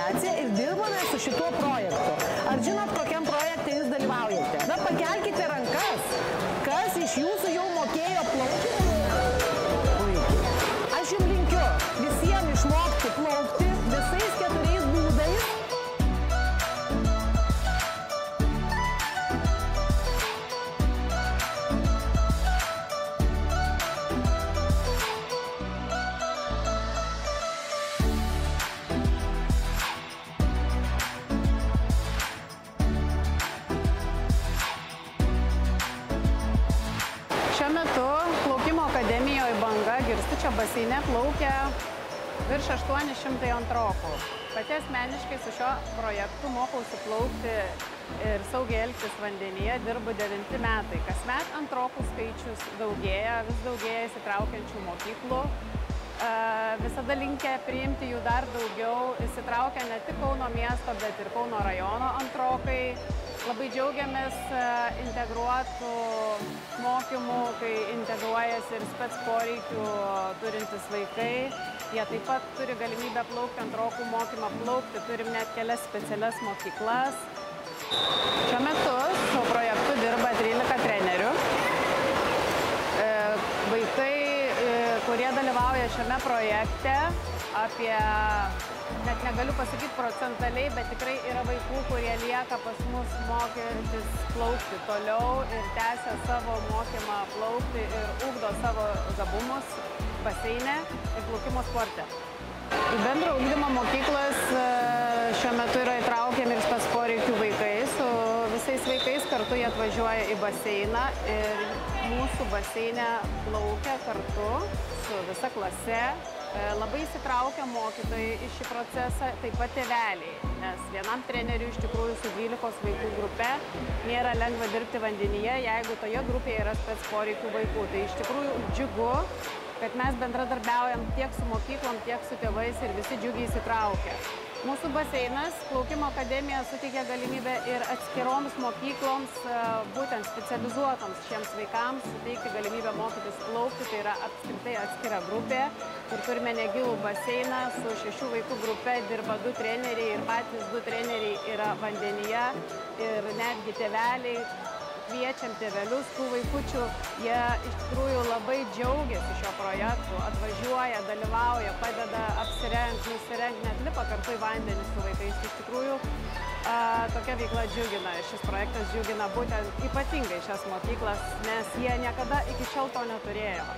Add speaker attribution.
Speaker 1: asociacija ir dirbame su šituo projektu. Ar žinot, kokiam projekte jūs dalyvaujate? Na, pakelkite rankas. Kas iš jūsų jau mokėjo plaukti? Aš jums linkiu visiems išmokti plaukti visais 4 būdais.
Speaker 2: Šiuo metu plaukimo akademijoje Banga Girstučio baseine plaukia virš 800 antrokų. Pati asmeniškai su šio projektu mokausi plaukti ir saugiai elgtis vandenyje, dirbu 9 metai. Kasmet antrokų skaičius daugėja, vis daugėja įsitraukiančių mokyklų. Visada linkę priimti jų dar daugiau, įsitraukia ne tik Kauno miesto, bet ir Kauno rajono antrokai. Labai džiaugiamės integruotų mokymų, kai integruojasi ir spec poreikių turintis vaikai. Jie taip pat turi galimybę plaukti antrokų mokymą plaukti, turim net kelias specialias mokyklas. Šiuo metu su projektu dirba 13 trenerių. Vaikai, kurie dalyvauja šiame projekte, apie, net negaliu pasakyti procentaliai, bet tikrai yra vaikų, kurie lieka pas mus mokytis plaukti toliau ir tęsia savo mokymą plaukti ir ugdo savo gabumus baseine ir plaukimo sporte. Į bendro ugdymo mokyklas šiuo metu yra įtraukiami ir spec poreikių vaikai. Su visais vaikais kartu jie atvažiuoja į baseiną ir mūsų baseine plaukia kartu su visa klase. Labai įsitraukia mokytojai į šį procesą, taip pat tėveliai, nes vienam treneriui iš tikrųjų su 12 vaikų grupe nėra lengva dirbti vandenyje, jeigu toje grupėje yra spec poreikių vaikų. Tai iš tikrųjų džiugu, kad mes bendradarbiaujam tiek su mokyklom, tiek su tėvais ir visi džiugiai įsitraukia. Mūsų baseinas, plaukimo akademija suteikia galimybę ir atskiroms mokykloms, būtent specializuotoms šiems vaikams, suteikti galimybę mokytis plaukti, tai yra apskritai atskira grupė, kur turime negilų baseiną, su 6 vaikų grupe dirba 2 treneriai ir patys 2 treneriai yra vandenyje ir netgi tėveliai. Kviečiam tėvelius tų vaikučių, jie iš tikrųjų labai džiaugiasi šio projektu, atvažiuoja, dalyvauja, padeda apsirengti, nusirengti, net lipa kartu į vandenį su vaikais. Iš tikrųjų tokia veikla džiugina ir šis projektas džiugina būtent ypatingai šias mokyklas, nes jie niekada iki šiol to neturėjo.